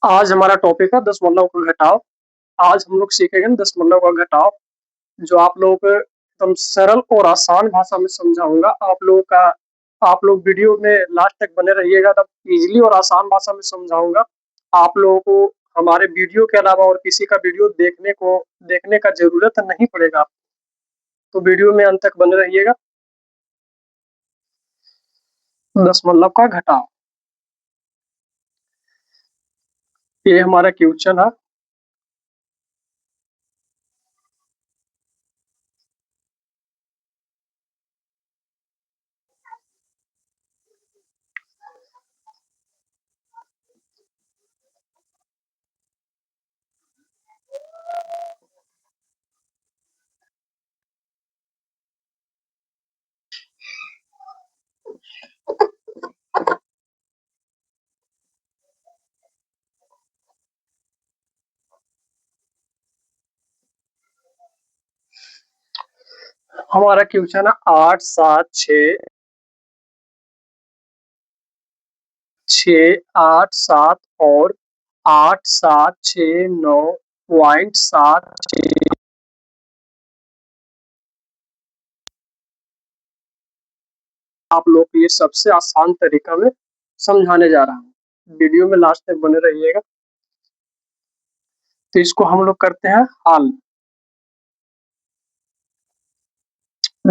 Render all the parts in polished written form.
आज हमारा टॉपिक है दशमलव का घटाव। आज हम लोग सीखेंगे दशमलव का घटाव, जो आप लोगों को एकदम सरल और आसान भाषा में समझाऊंगा। आप लोग वीडियो में लास्ट तक बने रहिएगा, तब इजीली और आसान भाषा में समझाऊंगा। आप लोगों को हमारे वीडियो के अलावा और किसी का वीडियो देखने का जरूरत नहीं पड़ेगा। तो वीडियो में अंत तक बने रहिएगा। दशमलव का घटाव, ये हमारा क्वेश्चन है। हमारा क्वेश्चन है 8, 7, 6, 6, 8, 7 और 8, 7, 6, 9.76। आप लोग को ये सबसे आसान तरीका में समझाने जा रहा हूँ। वीडियो में लास्ट तक बने रहिएगा। तो इसको हम लोग करते हैं हल।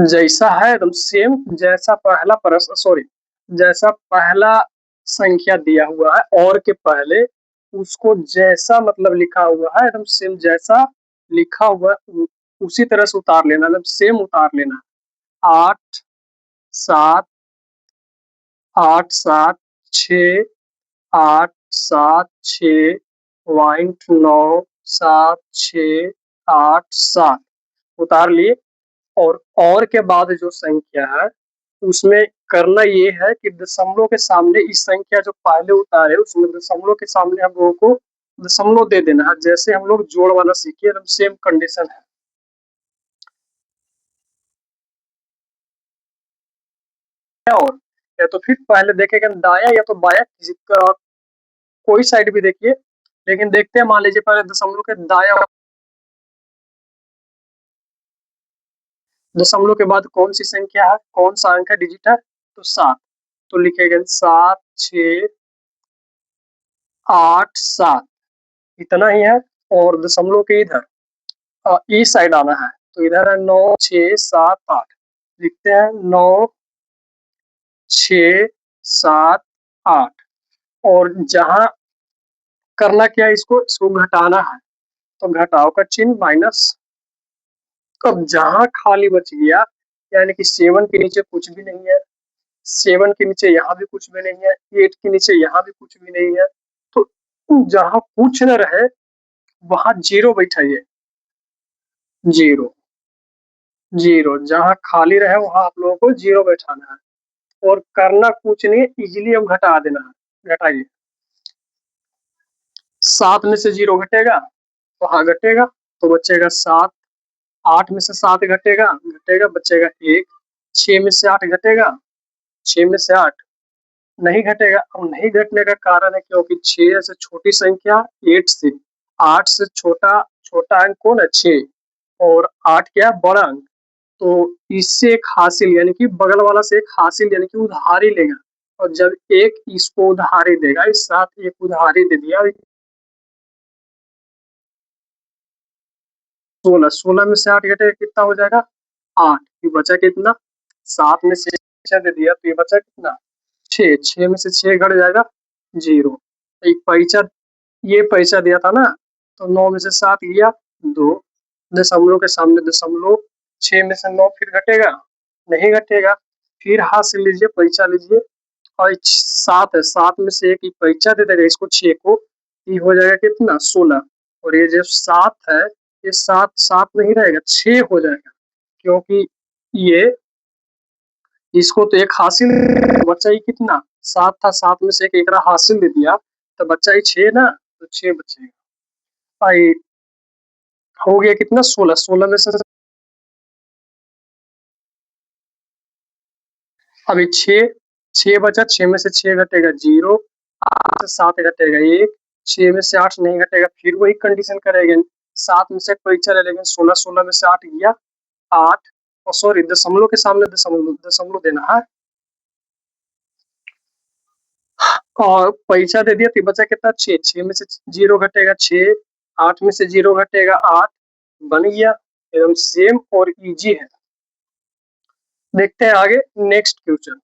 जैसा है एकदम सेम, जैसा पहला प्रश्न, सॉरी, जैसा पहला संख्या दिया हुआ है और के पहले उसको जैसा मतलब लिखा हुआ है एकदम सेम, जैसा लिखा हुआ है उसी तरह से उतार लेना, मतलब सेम उतार लेना। 8, 7, 8, 7, 6, 8, 7, 6, 9, 7, 6, 8, 7 उतार लिए। और के बाद जो संख्या है उसमें करना ये है कि दशमलव के सामने इस संख्या जो पहले उतारे उसमें दशमलव के सामने हम लोगों को दशमलव दे देना है, जैसे हम लोग जोड़ वाला सीखे एकदम सेम कंडीशन है। और या तो फिर पहले देखेगा दाया या तो बाया, किसी का कोई साइड भी देखिए, लेकिन देखते हैं। मान लीजिए पहले दशमलव के दाया, दशमलव के बाद कौन सी संख्या है, कौन सा अंक है, डिजिट है, तो 7। तो लिखेगा 7, 6, 8, 7, इतना ही है। और दशमलव के इधर ई साइड आना है, तो इधर है 9, 6, 7, 8। लिखते हैं 9, 6, 7, 8। और जहां करना क्या है, इसको घटाना है, तो घटाव का चिन्ह माइनस। अब जहां खाली बच गया, यानी कि 7 के नीचे कुछ भी नहीं है, 7 के नीचे यहाँ भी कुछ भी नहीं है, 8 के नीचे यहाँ भी कुछ भी नहीं है, तो जहां कुछ न रहे वहां जीरो बैठाइए। जीरो, जीरो जहां खाली रहे वहां आप लोगों को जीरो बैठाना है। और करना कुछ नहीं, इजीली हम घटा देना है। घटाइए, 7 में से जीरो घटेगा तो हाँ घटेगा, तो बचेगा 7। 8 में से 7 घटेगा घटेगा, बचेगा 1। 6 में से 8 घटेगा, 6 में से 8 नहीं घटेगा। अब नहीं घटने का कारण है क्योंकि 6 से छोटी संख्या 8 से, 8 से छोटा छोटा अंक कौन है, 6। और 8 क्या है, बड़ा अंक। तो इससे एक हासिल यानी कि बगल वाला से एक हासिल यानी कि उधारी लेगा। और जब एक इसको उधारी देगा, इस साथ एक उधारी दे दिया, 16। 16 में से 8 घटेगा कितना हो जाएगा, 8। ये बचा कितना, 7 में से छह दे दिया तो ये बचा कितना, 6। 6 में से 6 घट जाएगा, जीरो। एक पैसा, ये पैसा दिया था ना, तो 9 में से 7 गया, 2। दशमलव के सामने दशमलव, 6 में से 9 फिर घटेगा, नहीं घटेगा। फिर हाथ से लीजिए, पैसा लीजिए, और 7 है, 7 में से एक पैसा दे देगा इसको, 6 को, ये हो जाएगा कितना, 16। और ये जो 7 है, ये 7 7 नहीं रहेगा, 6 हो जाएगा, क्योंकि ये इसको तो एक हासिल बच्चा ही कितना, 7 था, 7 में से एक हासिल दे दिया, तो बच्चा ही 6 ना, तो 6 बचेगा। भाई हो गया कितना, 16। 16 में से अभी 6, 6 बचा, 6 में से 6 घटेगा, जीरो। 8 से 7 घटेगा, 1। 6 में से 8 नहीं घटेगा, फिर वही कंडीशन करेंगे। 7 में से पैंचा ले लेंगे, 16, 16 में से 8 गया 8, और सॉरी दशमलव के सामने दशमलव दशमलव देना है, और पैसा दे दिया तो बचा कितना 6, 6 में से 0 घटेगा 6, 8 में से 0 घटेगा 8, बन गया। एकदम सेम और इजी है। देखते हैं आगे नेक्स्ट क्वेश्चन।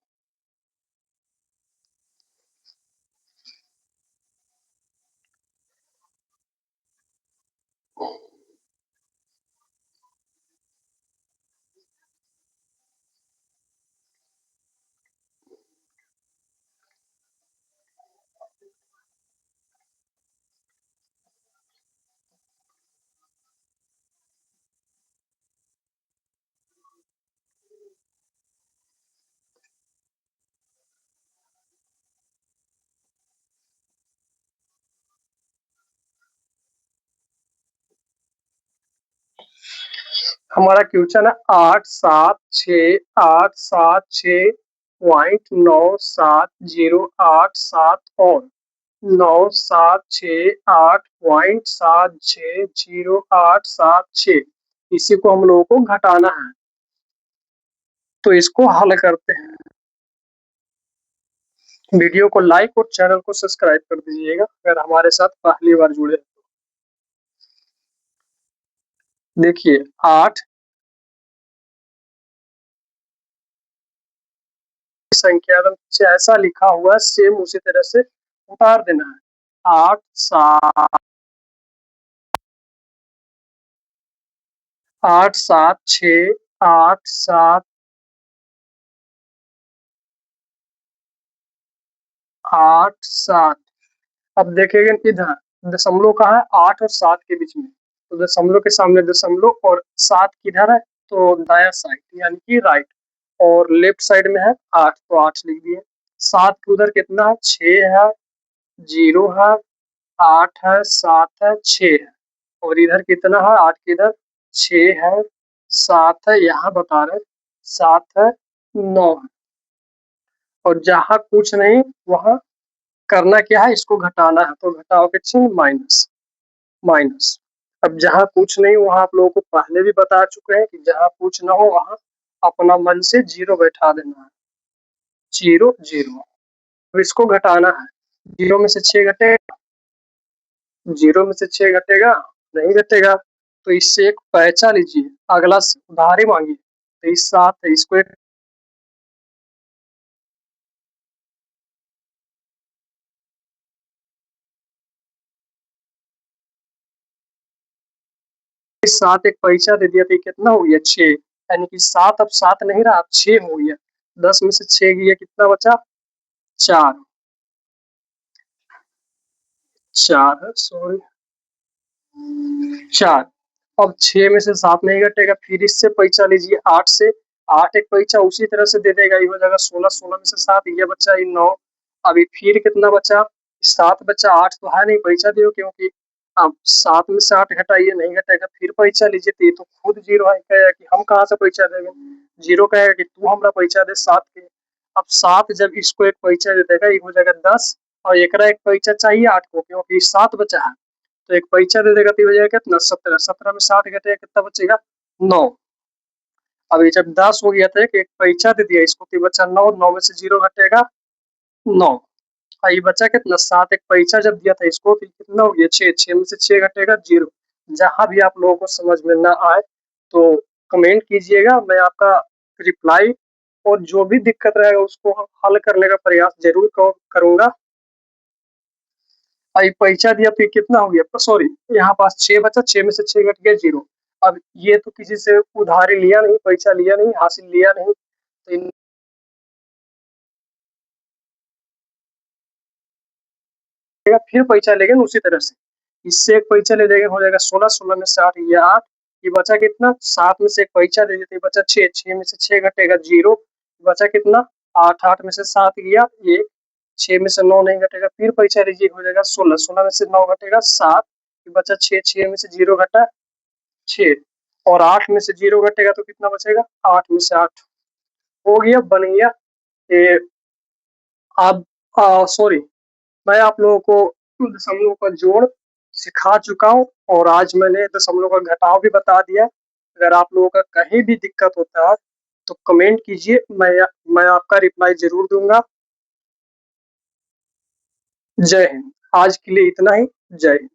हमारा क्वेश्चन है 8, 7, 6, 8, 7, 6.9, 7, 0, 8, 7 और 9, 7, 6, 8, 7, 6, 0, 8, 7, 6, इसी को हम लोगों को घटाना है, तो इसको हल करते हैं। वीडियो को लाइक और चैनल को सब्सक्राइब कर दीजिएगा अगर हमारे साथ पहली बार जुड़े। देखिए 8 संख्या जैसा लिखा हुआ है सेम उसी तरह से उतार देना है। 8, 7, 8, 7, 6, 8, 7, 8, 7। अब देखेंगे इधर दशमलव कहाँ है, 8 और 7 के बीच में, तो दशमलव के सामने दशमलव और 7 किधर है, तो दाया साइड यानी कि राइट, और लेफ्ट साइड में है 8, तो 8 लिख दिए। 7 के उधर कितना है, 6 है, 0 है, 8 है, 7 है, 6 है, और इधर कितना है, 8 के इधर 6 है, 7 है, यहाँ बता रहे 7 है, 9 है, और जहाँ कुछ नहीं वहाँ करना क्या है, इसको घटाना है, तो घटाओ के चिन्ह माइनस माइनस। अब जहाँ कुछ नहीं वहाँ आप लोगों को पहले भी बता चुके हैं कि जहाँ कुछ ना हो वहाँ अपना मन से 0 बैठा देना है, 0 0। अब इसको घटाना है, 0 में से 6 घटेगा, 0 में से 6 घटेगा, नहीं घटेगा, तो इससे एक पैसा लीजिए, अगला से उधारी मांगिए, तो इस साथ इसको एक साथ एक पैसा दे दिया, तो ये कितना हो गया 6, यानी कि 7 अब 7 नहीं रहा, 6 हो गया। 10 में से 6 गया, कितना बचा 4, 4 सॉरी 4। अब 6 में से 7 नहीं घटेगा, फिर इससे पैसा लीजिए 8 से, 8 एक पैसा उसी तरह से दे देगा, ये हो जाएगा 16, 16 में से 7 ये बचा, ये 9। अभी फिर कितना बचा, 7 बचा, 8 तो है नहीं पैसा दियो, क्योंकि अब 7 में से 8 घटाइए, नहीं घटेगा, फिर पैसा लीजिए, तो ये तो खुद 0 है, कहेगा कि हम कहाँ से पैसा देंगे, 0 कहेगा कि तू हमरा पैसा दे 7 के। अब 7 जब इसको एक पैसा दे देगा, ये हो जाएगा 10, और एकरा एक पैसा चाहिए 8 को, क्योंकि 7 बचा है, तो एक पैसा दे देगा, तो हो जाएगा कितना 17, 17 में 60 घटेगा, कितना बचेगा 9। अभी जब 10 हो गया था, एक पैसा दे दिया इसको, तो बचा 9, 9 में से 0 घटेगा 9, ये बचा कितना 7, एक पैसा जब दिया था इसको, तो कितना हो गया 6, 6 में से 6 घटेगा 0। जहां भी आप लोगों को समझ में ना आए तो कमेंट कीजिएगा, मैं आपका रिप्लाई और जो भी दिक्कत रहेगा उसको हल करने का प्रयास जरूर करूंगा। पैसा दिया तो ये कितना हो गया, सॉरी यहाँ पास 6 बचा, 6 में से 6 घट गया 0। अब ये तो किसी से उधारी लिया नहीं, पैसा लिया नहीं, हासिल लिया नहीं, तो फिर पैसा लेंगे उसी तरह से, इससे एक पैसा ले लेंगे, हो जाएगा 16, 16 में से 8 ये 8, ये बचा कितना 7 में से एक पैसा दे देते बचा 6, 6 में से 6 घटेगा 0, बचा कितना 8, 8 में से 7 गया 1, 6 में से 9 नहीं घटेगा, फिर पैसा लीजिए, हो जाएगा 16, 16 में से 9 घटेगा 7, बचा 6, 6 में से 0 घटा 6, और 8 में से 0 घटेगा तो कितना बचेगा 8 में से 8, हो गया बन गया। ये आप सॉरी मैं आप लोगों को दशमलव का जोड़ सिखा चुका हूँ और आज मैंने दशमलव का घटाव भी बता दिया। अगर आप लोगों का कहीं भी दिक्कत होता है तो कमेंट कीजिए, मैं आपका रिप्लाई ज़रूर दूँगा। जय हिंद। आज के लिए इतना ही। जय हिंद।